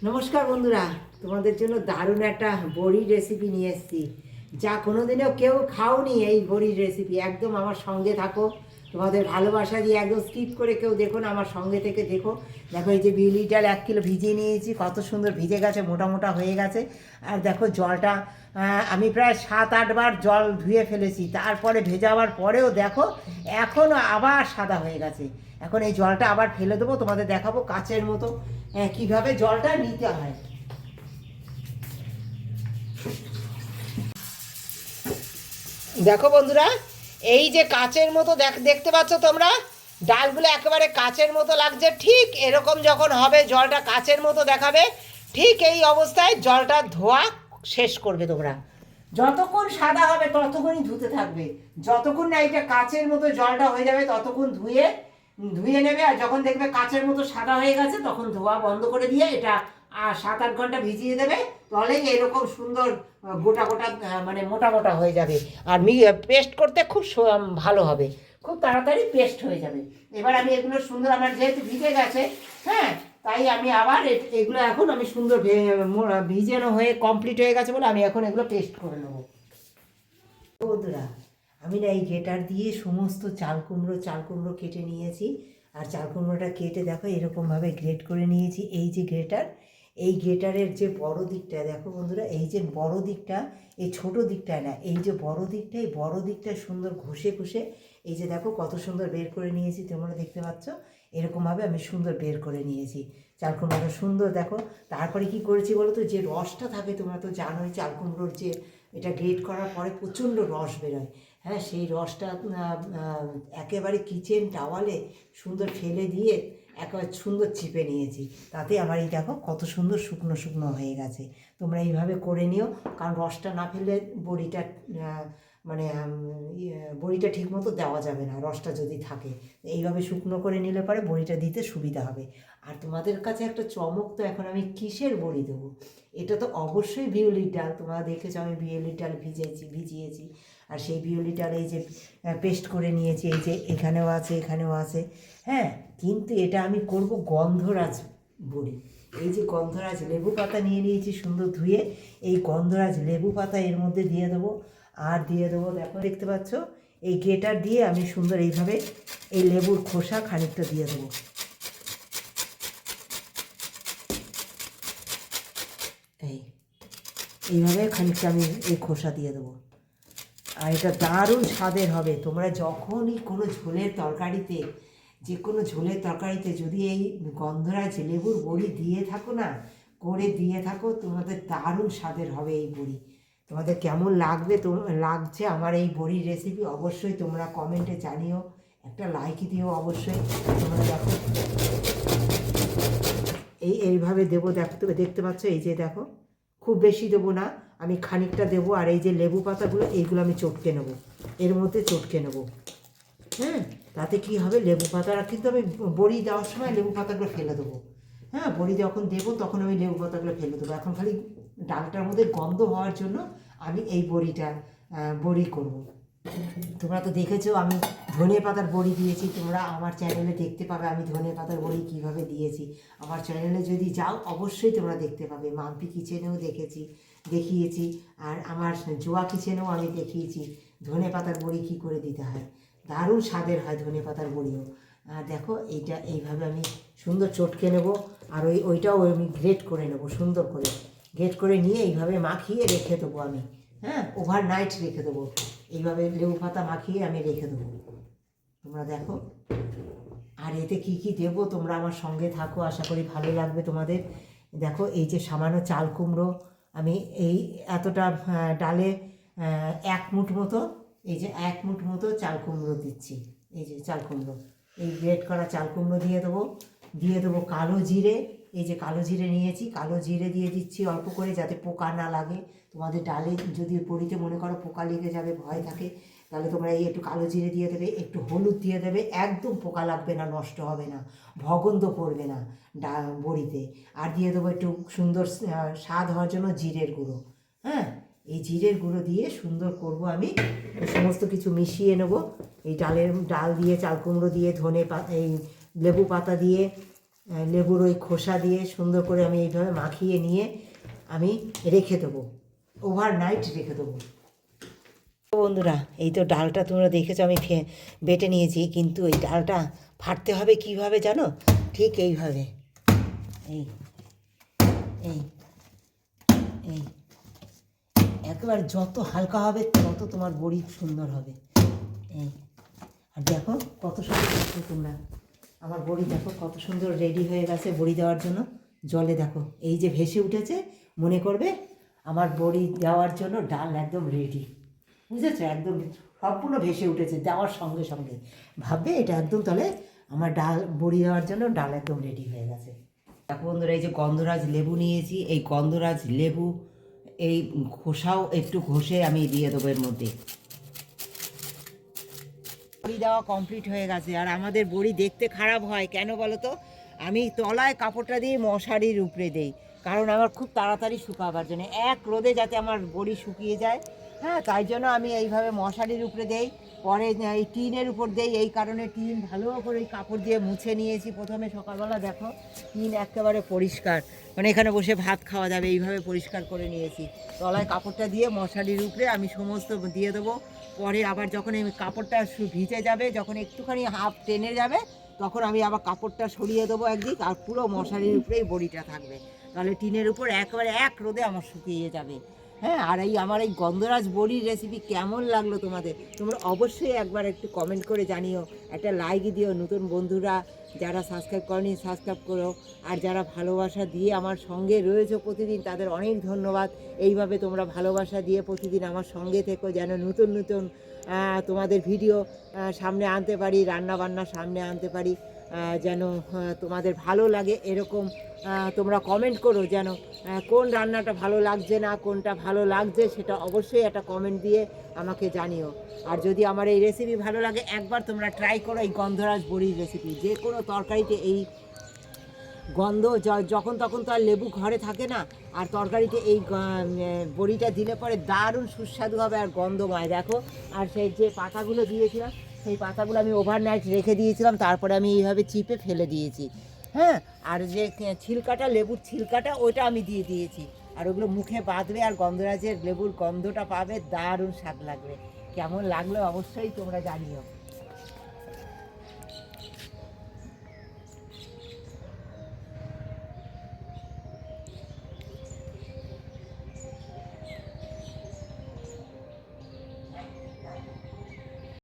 নমস্কার বন্ধুরা, তোমাদের জন্য দারুণ একটা বড়ির রেসিপি নিয়ে এসেছি, যা কোনোদিনও কেউ খাওনি। এই বড়ির রেসিপি একদম আমার সঙ্গে থাকো, তোমাদের ভালোবাসা দিয়ে একদম স্কিপ করে কেউ দেখো না, আমার সঙ্গে থেকে দেখো। দেখো এই যে বিউলির ডাল 1 কিলো ভিজিয়ে নিয়েছি, কত সুন্দর ভিজে গেছে, মোটা মোটা হয়ে গেছে। আর দেখো জলটা আমি প্রায় 7-8 বার জল ধুয়ে ফেলেছি, তারপরে ভেজাবার পরেও দেখো এখনও আবার সাদা হয়ে গেছে। এখন এই জলটা আবার ফেলে দেবো, তোমাদের দেখাবো কাচের মতো কিভাবে জলটা নিতে হয়। দেখো বন্ধুরা, এই যে কাচের মতো দেখতে পাচ্ছ তোমরা, ডালগুলো একেবারে কাচের মতো লাগছে। ঠিক এরকম যখন হবে, জলটা কাচের মতো দেখাবে, ঠিক এই অবস্থায় জলটা ধোয়া শেষ করবে তোমরা। যতক্ষণ সাদা হবে ততক্ষণই ধুতে থাকবে, যতক্ষণ না এটা কাচের মতো জলটা হয়ে যাবে ততক্ষণ ধুয়ে ধুয়ে নেবে। আর যখন দেখবে কাচের মতো সাদা হয়ে গেছে তখন ধোয়া বন্ধ করে দিয়ে এটা 7-8 ঘন্টা ভিজিয়ে দেবে, তাহলে এরকম সুন্দর গোটা গোটা মানে মোটা মোটা হয়ে যাবে। আর পেস্ট করতে খুব ভালো হবে, খুব তাড়াতাড়ি পেস্ট হয়ে যাবে। এবার আমি এগুলো সুন্দর, আমার যেহেতু ভিজে গেছে, হ্যাঁ, তাই আমি আবার এগুলো এখন আমি সুন্দর ভিজানো হয়ে কমপ্লিট হয়ে গেছে বলে আমি এখন এগুলো পেস্ট করে নেবো। বন্ধুরা, আমি না এই গ্রেটার দিয়ে সমস্ত চাল কুমড়ো কেটে নিয়েছি। আর চাল কুমড়োটা কেটে দেখো এরকমভাবে গ্রেট করে নিয়েছি। এই যে গ্রেটার, এই গ্রেটারের যে বড় দিকটা দেখো বন্ধুরা, এই যে বড় দিকটা, এই ছোট দিকটায় না, এই যে বড় দিকটা, এই বড় দিকটা সুন্দর ঘষে ঘষে এই যে দেখো কত সুন্দর বের করে নিয়েছি, তোমরা দেখতে পাচ্ছ। এরকমভাবে আমি সুন্দর বের করে নিয়েছি চাল কুমড়োটা সুন্দর। দেখো তারপরে কি করেছি বলো তো, যে রসটা থাকে তোমরা তো জানোই, চাল কুমড়োর যে এটা গ্রেট করার পরে প্রচণ্ড রস বেরোয়, হ্যাঁ, সেই রসটা একেবারে কিচেন টাওয়ালে সুন্দর ফেলে দিয়ে একেবারে সুন্দর চিপে নিয়েছি। তাতে আমার এই দেখো কত সুন্দর শুকনো শুকনো হয়ে গেছে। তোমরা এইভাবে করে নিও, কারণ রসটা না ফেললে বড়িটা মানে বড়িটা ঠিক মতো দেওয়া যাবে না, রসটা যদি থাকে। এইভাবে শুকনো করে নিলে পরে বড়িটা দিতে সুবিধা হবে। আর তোমাদের কাছে একটা চমক, তো এখন আমি কিসের বড়ি দেবো, এটা তো অবশ্যই বিউলির ডাল। তোমরা দেখেছো আমি বিউলির ডাল ভিজিয়েছি। আর সেই বিউলির ডাল এই যে পেস্ট করে নিয়েছি, এই যে এখানেও আছে এখানেও আছে, হ্যাঁ। কিন্তু এটা আমি করব গন্ধরাজ বড়ি। এই যে গন্ধরাজ লেবু পাতা নিয়ে নিয়েছি সুন্দর ধুয়ে, এই গন্ধরাজ লেবু পাতা এর মধ্যে দিয়ে দেবো। আর দিয়ে দেবো, দেখো দেখতে পাচ্ছ, এই গ্রেটার দিয়ে আমি সুন্দর এইভাবে এই লেবুর খোসা খানিকটা দিয়ে দেবো। এইভাবে খানিকটা আমি এই খোসা দিয়ে দেবো। আর এটা দারুণ স্বাদের হবে। তোমরা যখনই কোনো ঝোলের তরকারিতে, যে কোনো ঝোলের তরকারিতে যদি এই গন্ধরাজ লেবুর বড়ি দিয়ে থাকো না, করে দিয়ে থাকো, তোমাদের দারুণ স্বাদের হবে এই বড়ি। তোমাদের কেমন লাগছে আমার এই বড়ির রেসিপি অবশ্যই তোমরা কমেন্টে জানিও, একটা লাইক দিও অবশ্যই। তোমরা দেখো এইভাবে দেবো, দেখতে পাচ্ছ, এই যে দেখো খুব বেশি দেবো না, আমি খানিকটা দেবো। আর এই যে লেবু পাতাগুলো, এইগুলো আমি চটকে নেবো, এর মধ্যে চটকে নেবো, হ্যাঁ। তাতে কি হবে, লেবু পাতাটা কিন্তু আমি বড়ি দেওয়ার সময় লেবু পাতাগুলো ফেলে দেবো, হ্যাঁ। বড়ি যখন দেবো তখন আমি লেবু পাতাগুলো ফেলে দেবো। এখন খালি ডালটার মধ্যে গন্ধ হওয়ার জন্য আমি এই বড়ি করব। তোমরা তো দেখেছো আমি ধনে পাতার বড়ি দিয়েছি, তোমরা আমার চ্যানেলে দেখতে পাবে আমি ধনে পাতার বড়ি কীভাবে দিয়েছি। আমার চ্যানেলে যদি যাও অবশ্যই তোমরা দেখতে পাবে। মাম্পি কিচেনেও দেখিয়েছি, আর আমার জোয়া কিচেনেও আমি দেখিয়েছি ধনে পাতার বড়ি কী করে দিতে হয়। দারুণ স্বাদের হয় ধনে পাতার বড়িও। আর দেখো এইটা এইভাবে আমি সুন্দর চটকে নেব। আর ওইটাও আমি গ্রেট করে নেব, সুন্দর করে গ্রেট করে নিয়ে এইভাবে মাখিয়ে রেখে দেবো আমি, হ্যাঁ, ওভারনাইট রেখে দেবো। এইভাবে লেবু পাতা মাখিয়ে আমি রেখে দেবো, তোমরা দেখো। আর এতে কি কি দেবো তোমরা আমার সঙ্গে থাকো, আশা করি ভালো লাগবে তোমাদের। দেখো এই যে সামান্য চাল কুমড়ো, আমি এই এতটা ডালে 1 মুঠ মতো, এই যে 1 মুঠ মতো চাল কুমড়ো দিচ্ছি। এই যে চাল কুমড়ো, এই গ্রেট করা চাল কুমড়ো দিয়ে দেবো কালো জিরে। এই যে কালো জিরে নিয়েছি, কালো জিরে দিয়ে দিচ্ছি অল্প করে, যাতে পোকা না লাগে। তোমাদের ডালে যদি বড়িতে মনে করো পোকা লেগে যাবে, ভয় থাকে, তাহলে তোমরা এই একটু কালো জিরে দিয়ে দেবে, একটু হলুদ দিয়ে দেবে, একদম পোকা লাগবে না, নষ্ট হবে না, ভগন্ধ পড়বে না বড়িতে। আর দিয়ে দেবো একটু সুন্দর স্বাদ হওয়ার জন্য জিরের গুঁড়ো, হ্যাঁ। এই জিরের গুঁড়ো দিয়ে সুন্দর করব আমি, সমস্ত কিছু মিশিয়ে নেব। এই ডাল দিয়ে চাল কুমড়ো দিয়ে ধনে পাতা, এই লেবু পাতা দিয়ে লেবুর ওই খোসা দিয়ে সুন্দর করে আমি এইভাবে মাখিয়ে নিয়ে আমি রেখে দেবো, ওভারনাইট রেখে দেবো। বন্ধুরা এই তো ডালটা তোমরা দেখেছো আমি বেটে নিয়েছি, কিন্তু এই ডালটা ফাটতে হবে কিভাবে জানো? ঠিক এইভাবে, এই এই এই একেবারে যত হালকা হবে তত তোমার বড়ি সুন্দর হবে। এই আর দেখো কত সুন্দর দেখো তোমরা, আমার বড়ি দেখো কত সুন্দর রেডি হয়ে গেছে বড়ি দেওয়ার জন্য। জলে দেখো এই যে ভেসে উঠেছে, মনে করবে আমার বড়ি দেওয়ার জন্য ডাল একদম রেডি, বুঝেছো? একদম সম্পূর্ণ ভেসে উঠেছে দেওয়ার সঙ্গে সঙ্গে, ভাববে এটা একদম তাহলে আমার ডাল বড়ি দেওয়ার জন্য ডাল একদম রেডি হয়ে গেছে। দেখো বন্ধুরা এই যে গন্ধরাজ লেবু নিয়েছি, এই গন্ধরাজ লেবু এই খোসাও একটু ঘষে আমি দিয়ে দেবো এর মধ্যে। বড়ি দেওয়া কমপ্লিট হয়ে গেছে। আর আমাদের বড়ি দেখতে খারাপ হয় কেন বলো তো? আমি তলায় কাপড়টা দিয়ে মশারির উপরে দেই, কারণ আমার খুব তাড়াতাড়ি শুকাবার জন্য, এক রোদে যাতে আমার বড়ি শুকিয়ে যায়। হ্যাঁ, তাই জন্য আমি এইভাবে মশারির উপরে দেই, পরে এই টিনের উপর দেই। এই কারণে টিন ভালো করে কাপড় দিয়ে মুছে নিয়েছি প্রথমে সকালবেলা। দেখো টিন একেবারে পরিষ্কার, মানে এখানে বসে ভাত খাওয়া যাবে এইভাবে পরিষ্কার করে নিয়েছি। তলায় কাপড়টা দিয়ে মশারির উপরে আমি সমস্ত দিয়ে দেবো। পরে আবার যখন এই কাপড়টা ভিজে যাবে, যখন একটুখানি হাফ টেনে যাবে, তখন আমি আবার কাপড়টা সরিয়ে দেবো একদিক, আর পুরো মশারির উপরেই বড়িটা থাকবে। তাহলে টিনের উপর একেবারে এক রোদে আমার শুকিয়ে যাবে। হ্যাঁ, আর এই আমার এই গন্ধরাজ বড়ির রেসিপি কেমন লাগলো তোমাদের, তোমরা অবশ্যই একবার একটু কমেন্ট করে জানিও, একটা লাইক দিও। নতুন বন্ধুরা যারা সাবস্ক্রাইব করনি সাবস্ক্রাইব করো, আর যারা ভালোবাসা দিয়ে আমার সঙ্গে রয়েছে প্রতিদিন তাদের অনেক ধন্যবাদ। এইভাবে তোমরা ভালোবাসা দিয়ে প্রতিদিন আমার সঙ্গে থেকো, যেন নতুন নতুন তোমাদের ভিডিও সামনে আনতে পারি, রান্নাবান্না সামনে আনতে পারি, যেন তোমাদের ভালো লাগে। এরকম তোমরা কমেন্ট করো, যেন কোন রান্নাটা ভালো লাগছে না কোনটা ভালো লাগছে সেটা অবশ্যই একটা কমেন্ট দিয়ে আমাকে জানিও। আর যদি আমার এই রেসিপি ভালো লাগে একবার তোমরা ট্রাই করো এই গন্ধরাজ বড়ির রেসিপি। যে কোনো তরকারিতে এই গন্ধ যখন তখন তো আর লেবু ঘরে থাকে না, আর তরকারিতে এই বড়িটা দিলে পরে দারুণ সুস্বাদু হবে আর গন্ধময়। দেখো, আর সেই যে পাতাগুলো দিয়েছিলাম সেই পাতাগুলো আমি ওভারনাইট রেখে দিয়েছিলাম, তারপরে আমি এইভাবে চিপে ফেলে দিয়েছি। হ্যাঁ, আর যে ছিলকাটা লেবুর ছিলকাটা ওইটা আমি দিয়ে দিয়েছি, আর ওগুলো মুখে বাঁধবে আর গন্ধরাজের লেবুর গন্ধটা পাবে, দারুণ স্বাদ লাগবে। কেমন লাগলো অবশ্যই তোমরা জানিও।